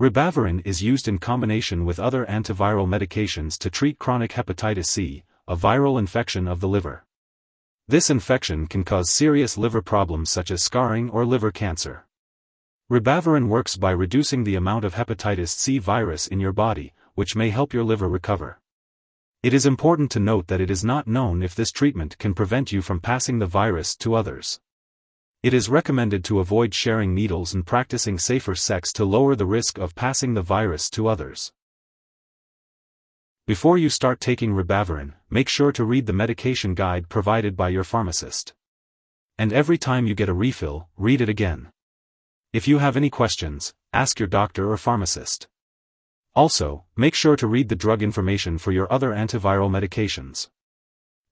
Ribavirin is used in combination with other antiviral medications to treat chronic hepatitis C, a viral infection of the liver. This infection can cause serious liver problems such as scarring or liver cancer. Ribavirin works by reducing the amount of hepatitis C virus in your body, which may help your liver recover. It is important to note that it is not known if this treatment can prevent you from passing the virus to others. It is recommended to avoid sharing needles and practicing safer sex to lower the risk of passing the virus to others. Before you start taking Ribavirin, make sure to read the medication guide provided by your pharmacist. And every time you get a refill, read it again. If you have any questions, ask your doctor or pharmacist. Also, make sure to read the drug information for your other antiviral medications.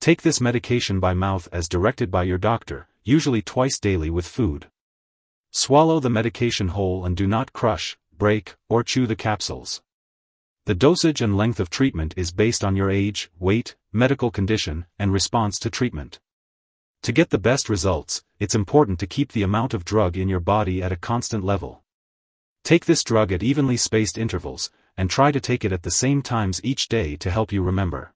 Take this medication by mouth as directed by your doctor, usually twice daily with food. Swallow the medication whole and do not crush, break, or chew the capsules. The dosage and length of treatment is based on your age, weight, medical condition, and response to treatment. To get the best results, it's important to keep the amount of drug in your body at a constant level. Take this drug at evenly spaced intervals, and try to take it at the same times each day to help you remember.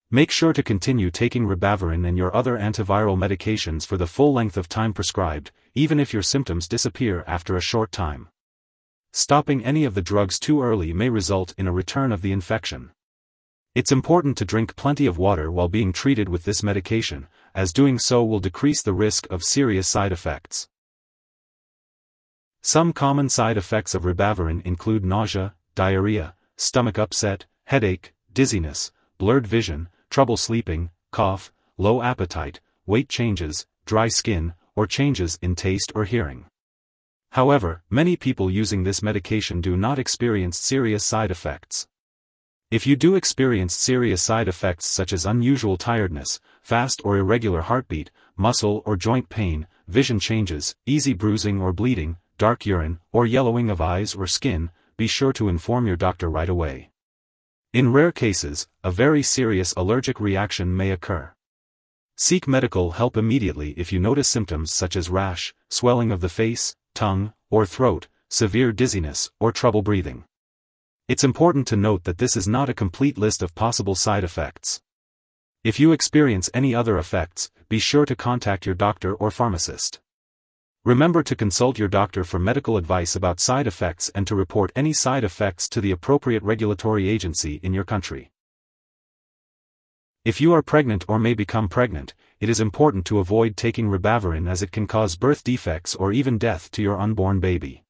Make sure to continue taking Ribavirin and your other antiviral medications for the full length of time prescribed, even if your symptoms disappear after a short time. Stopping any of the drugs too early may result in a return of the infection. It's important to drink plenty of water while being treated with this medication, as doing so will decrease the risk of serious side effects. Some common side effects of Ribavirin include nausea, diarrhea, stomach upset, headache, dizziness, blurred vision, trouble sleeping, cough, low appetite, weight changes, dry skin, or changes in taste or hearing. However, many people using this medication do not experience serious side effects. If you do experience serious side effects such as unusual tiredness, fast or irregular heartbeat, muscle or joint pain, vision changes, easy bruising or bleeding, dark urine, or yellowing of eyes or skin, be sure to inform your doctor right away. In rare cases, a very serious allergic reaction may occur. Seek medical help immediately if you notice symptoms such as rash, swelling of the face, tongue, or throat, severe dizziness, or trouble breathing. It's important to note that this is not a complete list of possible side effects. If you experience any other effects, be sure to contact your doctor or pharmacist. Remember to consult your doctor for medical advice about side effects and to report any side effects to the appropriate regulatory agency in your country. If you are pregnant or may become pregnant, it is important to avoid taking Ribavirin as it can cause birth defects or even death to your unborn baby.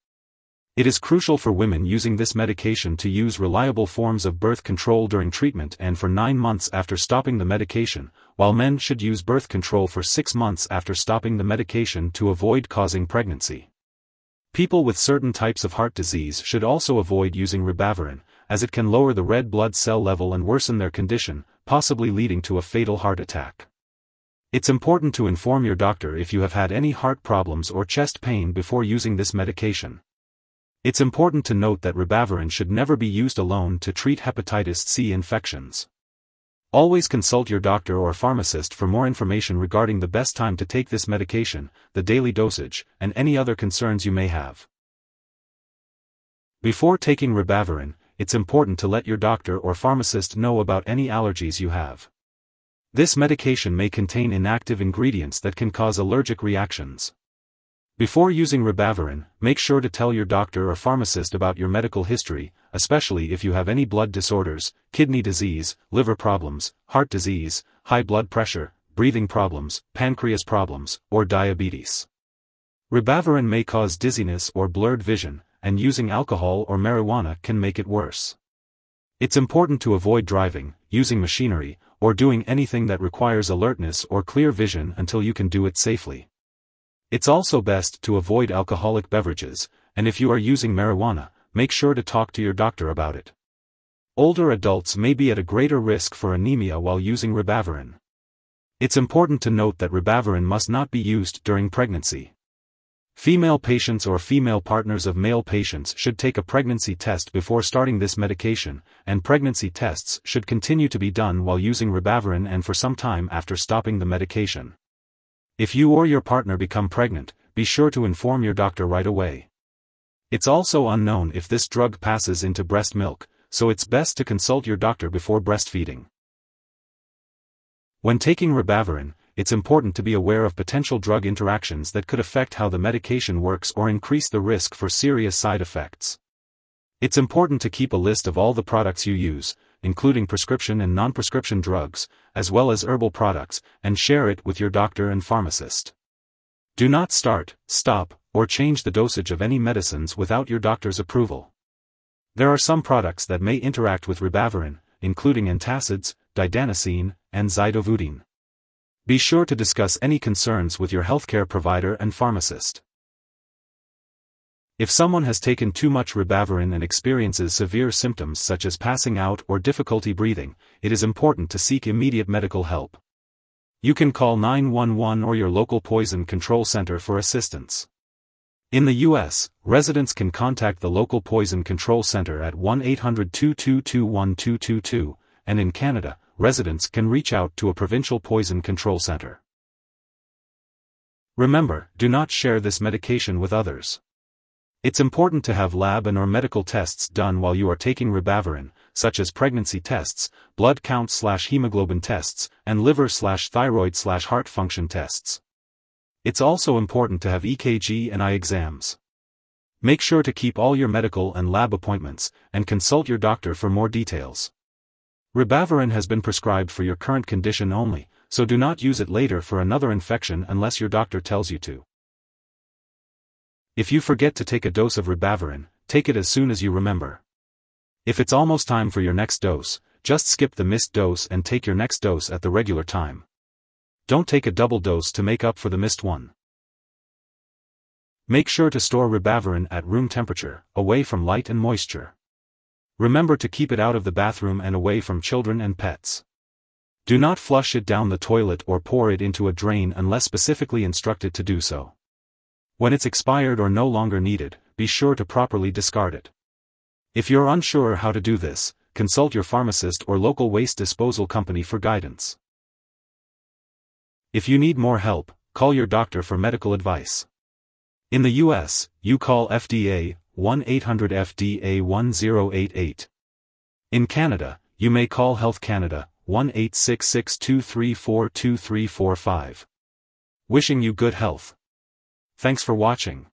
It is crucial for women using this medication to use reliable forms of birth control during treatment and for 9 months after stopping the medication, while men should use birth control for 6 months after stopping the medication to avoid causing pregnancy. People with certain types of heart disease should also avoid using Ribavirin, as it can lower the red blood cell level and worsen their condition, possibly leading to a fatal heart attack. It's important to inform your doctor if you have had any heart problems or chest pain before using this medication. It's important to note that Ribavirin should never be used alone to treat hepatitis C infections. Always consult your doctor or pharmacist for more information regarding the best time to take this medication, the daily dosage, and any other concerns you may have. Before taking Ribavirin, it's important to let your doctor or pharmacist know about any allergies you have. This medication may contain inactive ingredients that can cause allergic reactions. Before using Ribavirin, make sure to tell your doctor or pharmacist about your medical history, especially if you have any blood disorders, kidney disease, liver problems, heart disease, high blood pressure, breathing problems, pancreas problems, or diabetes. Ribavirin may cause dizziness or blurred vision, and using alcohol or marijuana can make it worse. It's important to avoid driving, using machinery, or doing anything that requires alertness or clear vision until you can do it safely. It's also best to avoid alcoholic beverages, and if you are using marijuana, make sure to talk to your doctor about it. Older adults may be at a greater risk for anemia while using Ribavirin. It's important to note that Ribavirin must not be used during pregnancy. Female patients or female partners of male patients should take a pregnancy test before starting this medication, and pregnancy tests should continue to be done while using Ribavirin and for some time after stopping the medication. If you or your partner become pregnant, be sure to inform your doctor right away. It's also unknown if this drug passes into breast milk, so it's best to consult your doctor before breastfeeding. When taking Ribavirin, it's important to be aware of potential drug interactions that could affect how the medication works or increase the risk for serious side effects. It's important to keep a list of all the products you use, including prescription and non-prescription drugs, as well as herbal products, and share it with your doctor and pharmacist. Do not start, stop, or change the dosage of any medicines without your doctor's approval. There are some products that may interact with Ribavirin, including antacids, didanosine, and zidovudine. Be sure to discuss any concerns with your healthcare provider and pharmacist. If someone has taken too much Ribavirin and experiences severe symptoms such as passing out or difficulty breathing, it is important to seek immediate medical help. You can call 911 or your local poison control center for assistance. In the U.S., residents can contact the local poison control center at 1-800-222-1222, and in Canada, residents can reach out to a provincial poison control center. Remember, do not share this medication with others. It's important to have lab and/or medical tests done while you are taking Ribavirin, such as pregnancy tests, blood count/hemoglobin tests, and liver/thyroid/heart function tests. It's also important to have EKG and eye exams. Make sure to keep all your medical and lab appointments, and consult your doctor for more details. Ribavirin has been prescribed for your current condition only, so do not use it later for another infection unless your doctor tells you to. If you forget to take a dose of Ribavirin, take it as soon as you remember. If it's almost time for your next dose, just skip the missed dose and take your next dose at the regular time. Don't take a double dose to make up for the missed one. Make sure to store Ribavirin at room temperature, away from light and moisture. Remember to keep it out of the bathroom and away from children and pets. Do not flush it down the toilet or pour it into a drain unless specifically instructed to do so. When it's expired or no longer needed, be sure to properly discard it. If you're unsure how to do this, consult your pharmacist or local waste disposal company for guidance. If you need more help, call your doctor for medical advice. In the U.S., you call FDA, 1-800-FDA-1088. In Canada, you may call Health Canada, 1-866-234-2345. Wishing you good health. Thanks for watching.